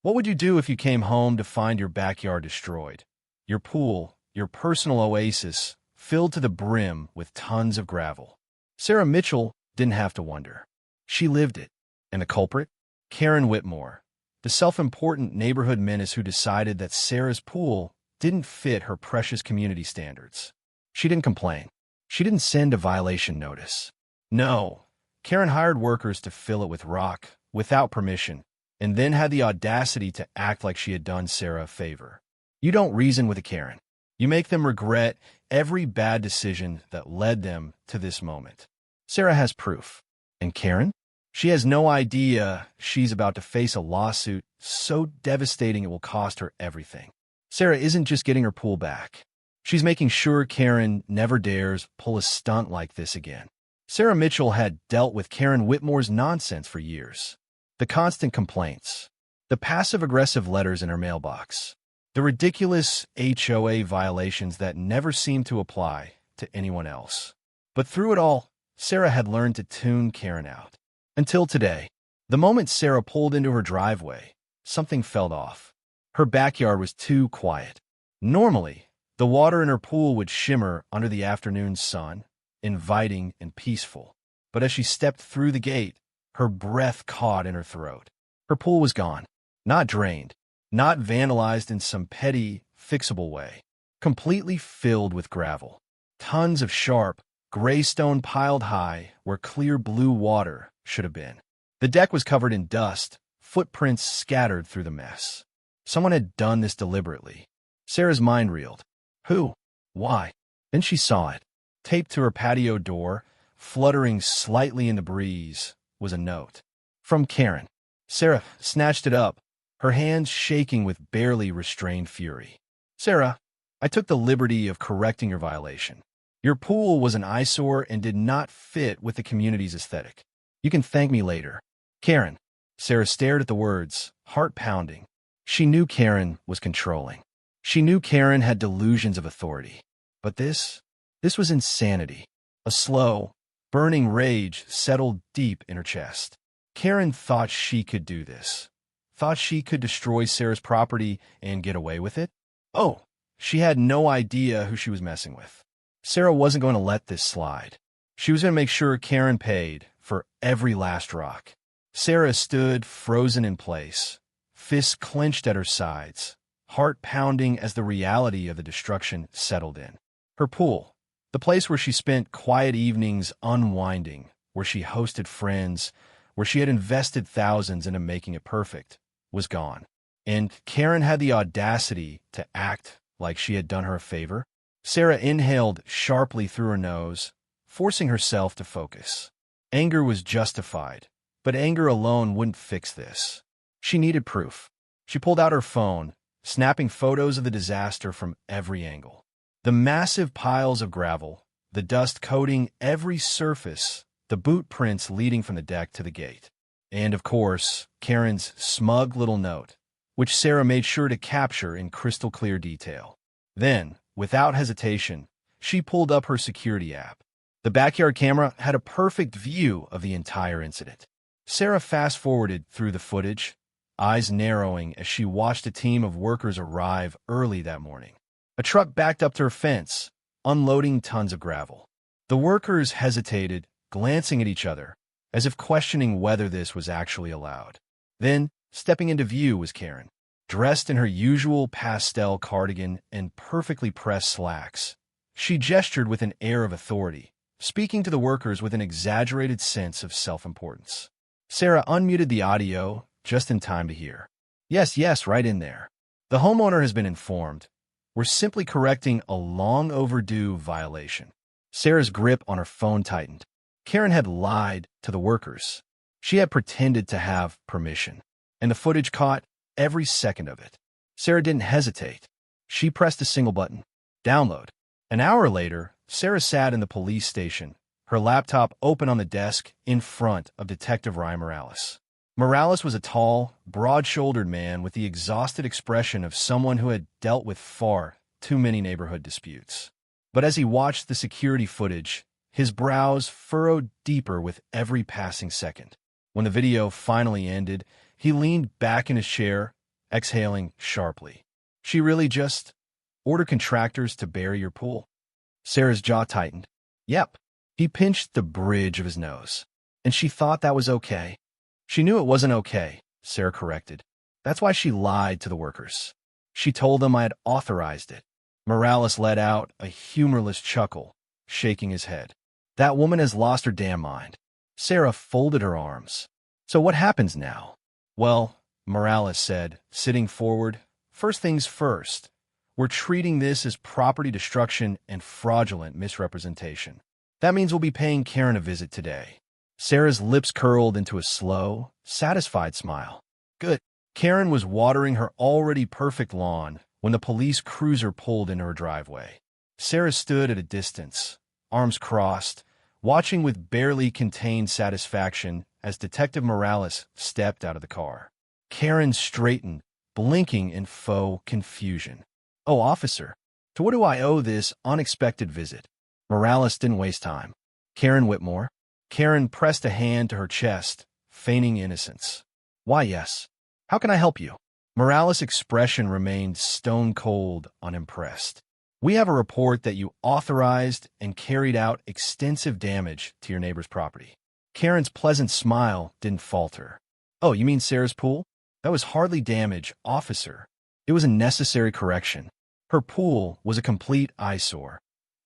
What would you do if you came home to find your backyard destroyed? Your pool, your personal oasis, filled to the brim with tons of gravel. Sarah Mitchell didn't have to wonder. She lived it. And the culprit? Karen Whitmore, the self-important neighborhood menace who decided that Sarah's pool didn't fit her precious community standards. She didn't complain. She didn't send a violation notice. No, Karen hired workers to fill it with rock, without permission, and then had the audacity to act like she had done Sarah a favor. You don't reason with a Karen. You make them regret every bad decision that led them to this moment. Sarah has proof. And Karen? She has no idea she's about to face a lawsuit so devastating it will cost her everything. Sarah isn't just getting her pool back. She's making sure Karen never dares pull a stunt like this again. Sarah Mitchell had dealt with Karen Whitmore's nonsense for years. The constant complaints, the passive-aggressive letters in her mailbox, the ridiculous HOA violations that never seemed to apply to anyone else. But through it all, Sarah had learned to tune Karen out. Until today, the moment Sarah pulled into her driveway, something felt off. Her backyard was too quiet. Normally, the water in her pool would shimmer under the afternoon sun, inviting and peaceful. But as she stepped through the gate, her breath caught in her throat. Her pool was gone, not drained, not vandalized in some petty, fixable way, completely filled with gravel. Tons of sharp, gray stone piled high where clear blue water should have been. The deck was covered in dust, footprints scattered through the mess. Someone had done this deliberately. Sarah's mind reeled. Who? Why? Then she saw it. Taped to her patio door, fluttering slightly in the breeze, was a note. From Karen. Sarah snatched it up, her hands shaking with barely restrained fury. Sarah, I took the liberty of correcting your violation. Your pool was an eyesore and did not fit with the community's aesthetic. You can thank me later. Karen. Sarah stared at the words, heart pounding. She knew Karen was controlling. She knew Karen had delusions of authority. But this was insanity. A slow, burning rage settled deep in her chest. Karen thought she could do this. Thought she could destroy Sarah's property and get away with it? Oh, she had no idea who she was messing with. Sarah wasn't going to let this slide. She was going to make sure Karen paid for every last rock. Sarah stood frozen in place, fists clenched at her sides, heart pounding as the reality of the destruction settled in. Her pool, the place where she spent quiet evenings unwinding, where she hosted friends, where she had invested thousands into making it perfect, was gone. And Karen had the audacity to act like she had done her a favor. Sarah inhaled sharply through her nose, forcing herself to focus. Anger was justified, but anger alone wouldn't fix this. She needed proof. She pulled out her phone, snapping photos of the disaster from every angle. The massive piles of gravel, the dust coating every surface, the boot prints leading from the deck to the gate. And, of course, Karen's smug little note, which Sarah made sure to capture in crystal clear detail. Then, without hesitation, she pulled up her security app. The backyard camera had a perfect view of the entire incident. Sarah fast-forwarded through the footage, eyes narrowing as she watched a team of workers arrive early that morning. A truck backed up to her fence, unloading tons of gravel. The workers hesitated, glancing at each other, as if questioning whether this was actually allowed. Then, stepping into view was Karen, dressed in her usual pastel cardigan and perfectly pressed slacks. She gestured with an air of authority, speaking to the workers with an exaggerated sense of self-importance. Sarah unmuted the audio just in time to hear. Yes, right in there. The homeowner has been informed. We're simply correcting a long overdue violation. Sarah's grip on her phone tightened. Karen had lied to the workers. She had pretended to have permission, and the footage caught every second of it. Sarah didn't hesitate. She pressed a single button. Download. An hour later, Sarah sat in the police station, her laptop open on the desk in front of Detective Ryan Morales. Morales was a tall, broad-shouldered man with the exhausted expression of someone who had dealt with far too many neighborhood disputes. But as he watched the security footage, his brows furrowed deeper with every passing second. When the video finally ended, he leaned back in his chair, exhaling sharply. She really just ordered contractors to bury your pool? Sarah's jaw tightened. Yep. He pinched the bridge of his nose. And she thought that was okay. She knew it wasn't okay, Sarah corrected. That's why she lied to the workers. She told them I had authorized it. Morales let out a humorless chuckle, shaking his head. That woman has lost her damn mind. Sarah folded her arms. So what happens now? Well, Morales said, sitting forward, first things first. We're treating this as property destruction and fraudulent misrepresentation. That means we'll be paying Karen a visit today. Sarah's lips curled into a slow, satisfied smile. Good. Karen was watering her already perfect lawn when the police cruiser pulled into her driveway. Sarah stood at a distance, arms crossed, watching with barely contained satisfaction as Detective Morales stepped out of the car. Karen straightened, blinking in faux confusion. Oh, officer, to what do I owe this unexpected visit? Morales didn't waste time. Karen Whitmore? Karen pressed a hand to her chest, feigning innocence. Why, yes. How can I help you? Morales' expression remained stone-cold, unimpressed. We have a report that you authorized and carried out extensive damage to your neighbor's property. Karen's pleasant smile didn't falter. Oh, you mean Sarah's pool? That was hardly damage, officer. It was a necessary correction. Her pool was a complete eyesore,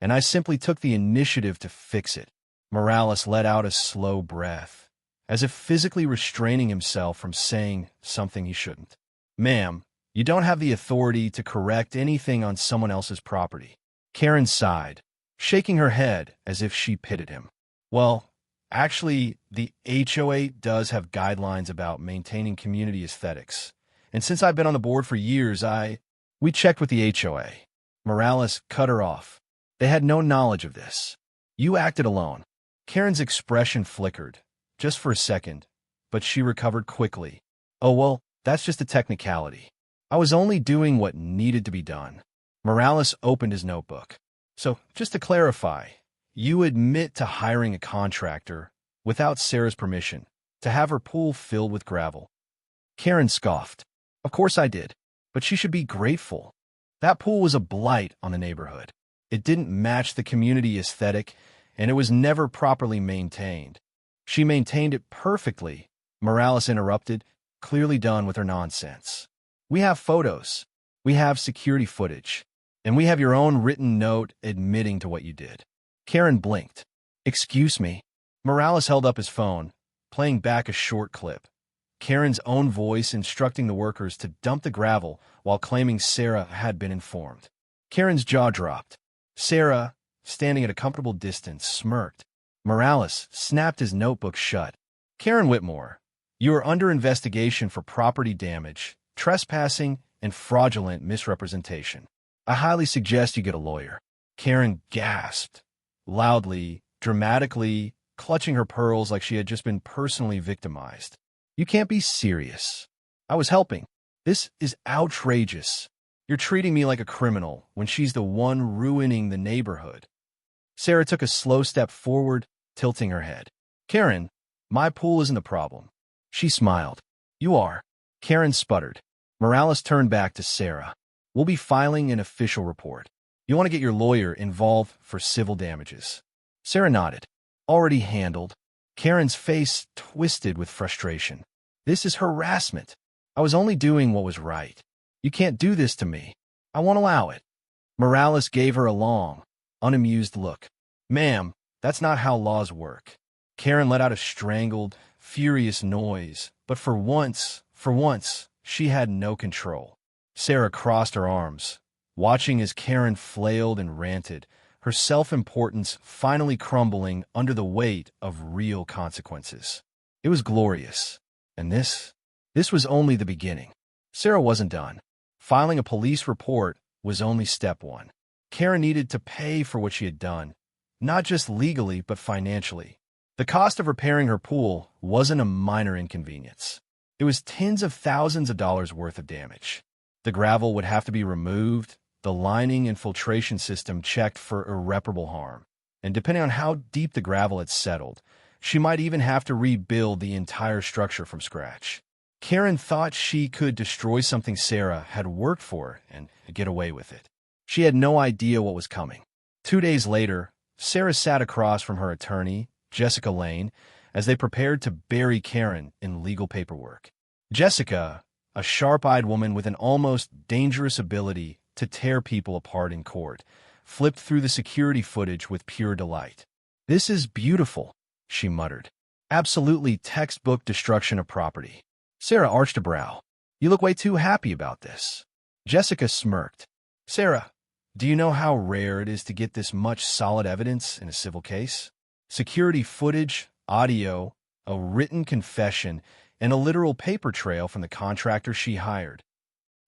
and I simply took the initiative to fix it. Morales let out a slow breath, as if physically restraining himself from saying something he shouldn't. Ma'am, you don't have the authority to correct anything on someone else's property. Karen sighed, shaking her head as if she pitied him. Well, actually, the HOA does have guidelines about maintaining community aesthetics. And since I've been on the board for years, we checked with the HOA. Morales cut her off. They had no knowledge of this. You acted alone. Karen's expression flickered, just for a second, but she recovered quickly. Oh, well, that's just a technicality. I was only doing what needed to be done. Morales opened his notebook. So, just to clarify, you admit to hiring a contractor, without Sarah's permission, to have her pool filled with gravel. Karen scoffed. Of course I did, but she should be grateful. That pool was a blight on the neighborhood. It didn't match the community aesthetic, and it was never properly maintained. She maintained it perfectly, Morales interrupted, clearly done with her nonsense. We have photos, we have security footage, and we have your own written note admitting to what you did. Karen blinked. Excuse me. Morales held up his phone, playing back a short clip. Karen's own voice instructing the workers to dump the gravel while claiming Sarah had been informed. Karen's jaw dropped. Sarah, standing at a comfortable distance, smirked. Morales snapped his notebook shut. Karen Whitmore, you are under investigation for property damage, trespassing, and fraudulent misrepresentation. I highly suggest you get a lawyer. Karen gasped, loudly, dramatically, clutching her pearls like she had just been personally victimized. You can't be serious. I was helping. This is outrageous. You're treating me like a criminal when she's the one ruining the neighborhood. Sarah took a slow step forward, tilting her head. Karen, my pool isn't the problem. She smiled. You are. Karen sputtered. Morales turned back to Sarah. We'll be filing an official report. You want to get your lawyer involved for civil damages. Sarah nodded. Already handled. Karen's face twisted with frustration. This is harassment. I was only doing what was right. You can't do this to me. I won't allow it. Morales gave her a long, unamused look. Ma'am, that's not how laws work. Karen let out a strangled, furious noise, but for once, she had no control. Sarah crossed her arms, watching as Karen flailed and ranted, her self-importance finally crumbling under the weight of real consequences. It was glorious. And this was only the beginning. Sarah wasn't done. Filing a police report was only step one. Karen needed to pay for what she had done, not just legally, but financially. The cost of repairing her pool wasn't a minor inconvenience. It was tens of thousands of dollars worth of damage. The gravel would have to be removed, the lining and filtration system checked for irreparable harm, and depending on how deep the gravel had settled, she might even have to rebuild the entire structure from scratch. Karen thought she could destroy something Sarah had worked for and get away with it. She had no idea what was coming. 2 days later, Sarah sat across from her attorney, Jessica Lane, as they prepared to bury Karen in legal paperwork. Jessica, a sharp-eyed woman with an almost dangerous ability to tear people apart in court, flipped through the security footage with pure delight. "This is beautiful," she muttered. "Absolutely textbook destruction of property." Sarah arched a brow. "You look way too happy about this." Jessica smirked. "Sarah, do you know how rare it is to get this much solid evidence in a civil case? Security footage, audio, a written confession, and a literal paper trail from the contractor she hired."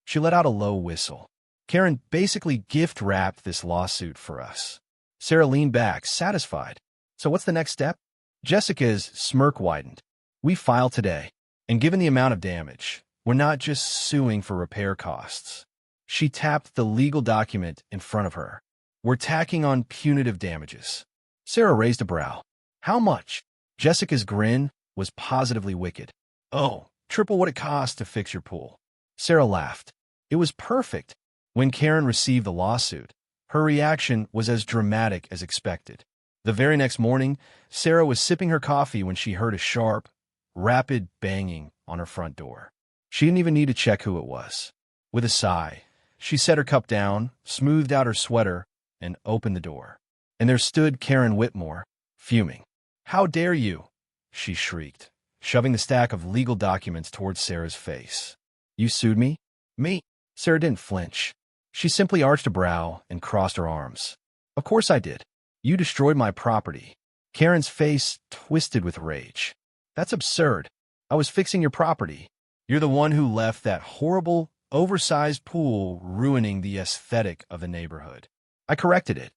She let out a low whistle. "Karen basically gift-wrapped this lawsuit for us." Sarah leaned back, satisfied. "So what's the next step?" Jessica's smirk widened. "We file today, and given the amount of damage, we're not just suing for repair costs." She tapped the legal document in front of her. "We're tacking on punitive damages." Sarah raised a brow. "How much?" Jessica's grin was positively wicked. "Oh, triple what it costs to fix your pool." Sarah laughed. It was perfect. When Karen received the lawsuit, her reaction was as dramatic as expected. The very next morning, Sarah was sipping her coffee when she heard a sharp, rapid banging on her front door. She didn't even need to check who it was. With a sigh, she set her cup down, smoothed out her sweater, and opened the door. And there stood Karen Whitmore, fuming. "How dare you?" she shrieked, shoving the stack of legal documents towards Sarah's face. "You sued me?" "Me?" Sarah didn't flinch. She simply arched a brow and crossed her arms. "Of course I did. You destroyed my property." Karen's face twisted with rage. "That's absurd. I was fixing your property. You're the one who left that horrible, oversized pool ruining the aesthetic of the neighborhood." "I corrected it."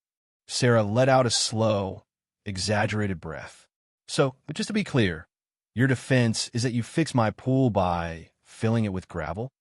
Sarah let out a slow, exaggerated breath. "So, just to be clear, your defense is that you fixed my pool by filling it with gravel?"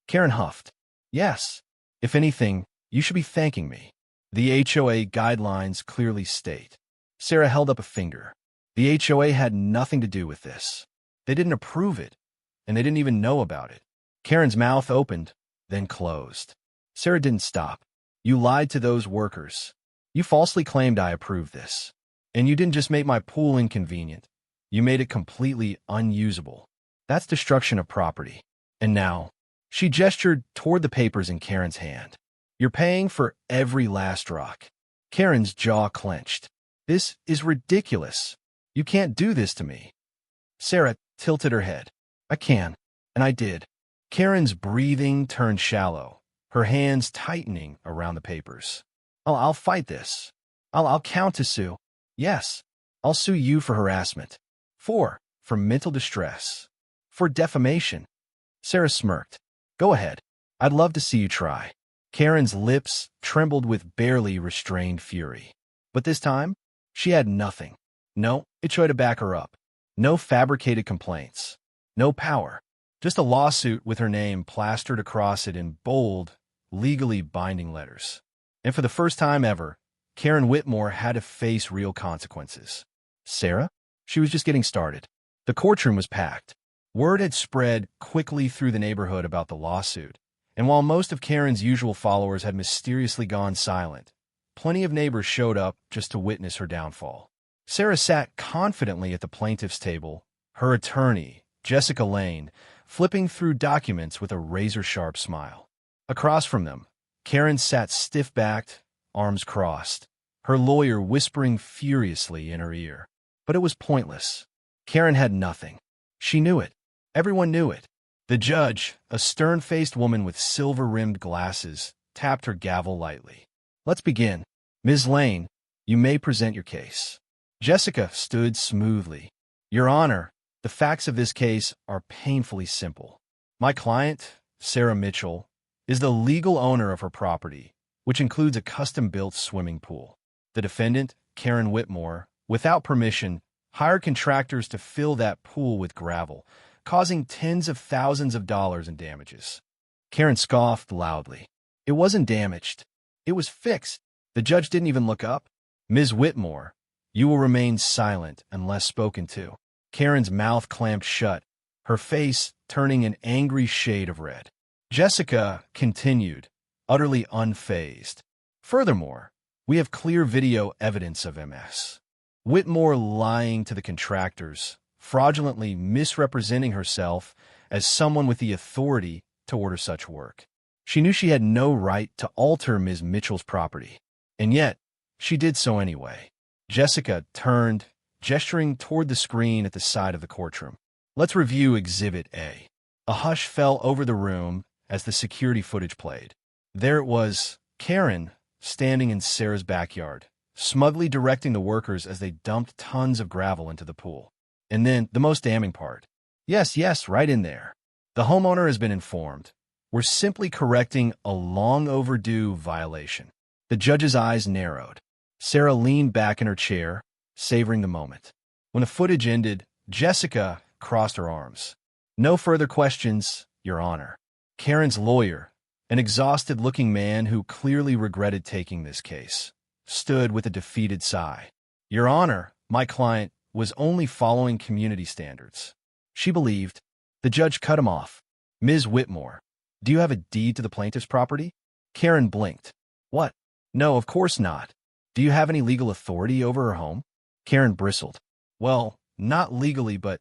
Karen huffed. "Yes. If anything, you should be thanking me. The HOA guidelines clearly state." Sarah held up a finger. The HOA had nothing to do with this. They didn't approve it, and they didn't even know about it. Karen's mouth opened, then closed. Sarah didn't stop. "You lied to those workers. You falsely claimed I approved this. And you didn't just make my pool inconvenient. You made it completely unusable. That's destruction of property. And now," she gestured toward the papers in Karen's hand, "you're paying for every last rock." Karen's jaw clenched. "This is ridiculous. You can't do this to me." Sarah tilted her head. "I can, and I did." Karen's breathing turned shallow, her hands tightening around the papers. I'll fight this. I'll counter sue. Yes, I'll sue you for harassment. For mental distress. For defamation." Sarah smirked. "Go ahead. I'd love to see you try." Karen's lips trembled with barely restrained fury. But this time, she had nothing. No HOA to back her up. No fabricated complaints. No power. Just a lawsuit with her name plastered across it in bold, legally binding letters. And for the first time ever, Karen Whitmore had to face real consequences. Sarah? She was just getting started. The courtroom was packed. Word had spread quickly through the neighborhood about the lawsuit, and while most of Karen's usual followers had mysteriously gone silent, plenty of neighbors showed up just to witness her downfall. Sarah sat confidently at the plaintiff's table, her attorney, Jessica Lane, flipping through documents with a razor-sharp smile. Across from them, Karen sat stiff-backed, arms crossed, her lawyer whispering furiously in her ear. But it was pointless. Karen had nothing. She knew it. Everyone knew it. The judge, a stern-faced woman with silver-rimmed glasses, tapped her gavel lightly. "Let's begin. Ms. Lane, you may present your case." Jessica stood smoothly. "Your Honor, the facts of this case are painfully simple. My client, Sarah Mitchell, is the legal owner of her property, which includes a custom-built swimming pool. The defendant, Karen Whitmore, without permission, hired contractors to fill that pool with gravel, causing tens of thousands of dollars in damages." Karen scoffed loudly. "It wasn't damaged. It was fixed." The judge didn't even look up. "Ms. Whitmore, you will remain silent unless spoken to." Karen's mouth clamped shut, her face turning an angry shade of red. Jessica continued, utterly unfazed. Furthermore, we have clear video evidence of MS. Whitmore lying to the contractors, fraudulently misrepresenting herself as someone with the authority to order such work. She knew she had no right to alter Ms. Mitchell's property, and yet she did so anyway. Jessica turned, gesturing toward the screen at the side of the courtroom. Let's review Exhibit A. A hush fell over the room as the security footage played. There it was, Karen, standing in Sarah's backyard, smugly directing the workers as they dumped tons of gravel into the pool. And then, the most damning part. Yes, right in there. The homeowner has been informed. We're simply correcting a long overdue violation. The judge's eyes narrowed. Sarah leaned back in her chair, savoring the moment. When the footage ended, Jessica crossed her arms. No further questions, Your Honor. Karen's lawyer, an exhausted-looking man who clearly regretted taking this case, stood with a defeated sigh. Your Honor, my client was only following community standards. She believed. The judge cut him off. Ms. Whitmore, do you have a deed to the plaintiff's property? Karen blinked. What? No, of course not. Do you have any legal authority over her home? Karen bristled. Well, not legally, but...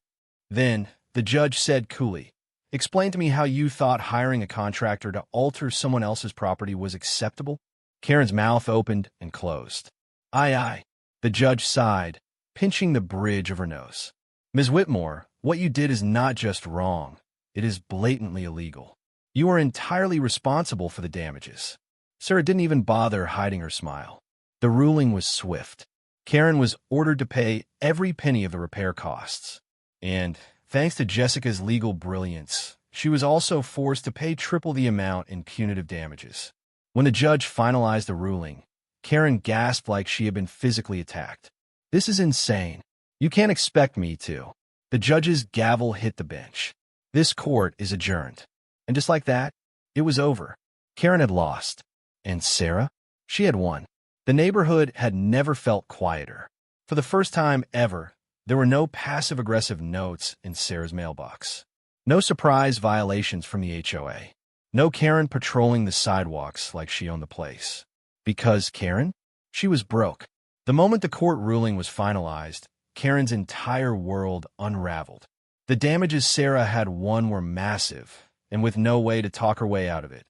Then, the judge said coolly, explain to me how you thought hiring a contractor to alter someone else's property was acceptable? Karen's mouth opened and closed. Aye. The judge sighed, pinching the bridge of her nose. Ms. Whitmore, what you did is not just wrong. It is blatantly illegal. You are entirely responsible for the damages. Sarah didn't even bother hiding her smile. The ruling was swift. Karen was ordered to pay every penny of the repair costs. And, thanks to Jessica's legal brilliance, she was also forced to pay triple the amount in punitive damages. When the judge finalized the ruling, Karen gasped like she had been physically attacked. This is insane. You can't expect me to. The judge's gavel hit the bench. This court is adjourned. And just like that, it was over. Karen had lost. And Sarah? She had won. The neighborhood had never felt quieter. For the first time ever, there were no passive-aggressive notes in Sarah's mailbox. No surprise violations from the HOA. No Karen patrolling the sidewalks like she owned the place. Because Karen? She was broke. The moment the court ruling was finalized, Karen's entire world unraveled. The damages Sarah had won were massive, and with no way to talk her way out of it,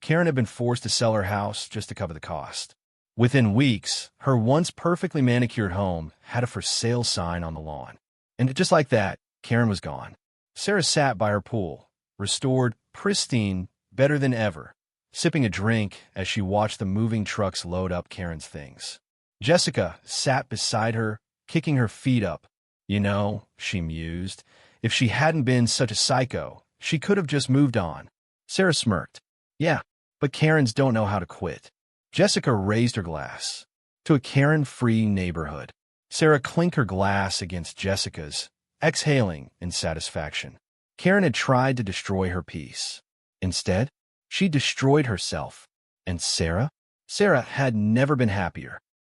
Karen had been forced to sell her house just to cover the cost. Within weeks, her once perfectly manicured home had a for sale sign on the lawn. And just like that, Karen was gone. Sarah sat by her pool, restored, pristine, better than ever, sipping a drink as she watched the moving trucks load up Karen's things. Jessica sat beside her, kicking her feet up. You know, she mused, if she hadn't been such a psycho, she could have just moved on. Sarah smirked. Yeah, but Karens don't know how to quit. Jessica raised her glass. To a Karen-free neighborhood. Sarah clinked her glass against Jessica's, exhaling in satisfaction. Karen had tried to destroy her peace. Instead, she destroyed herself. And Sarah? Sarah had never been happier.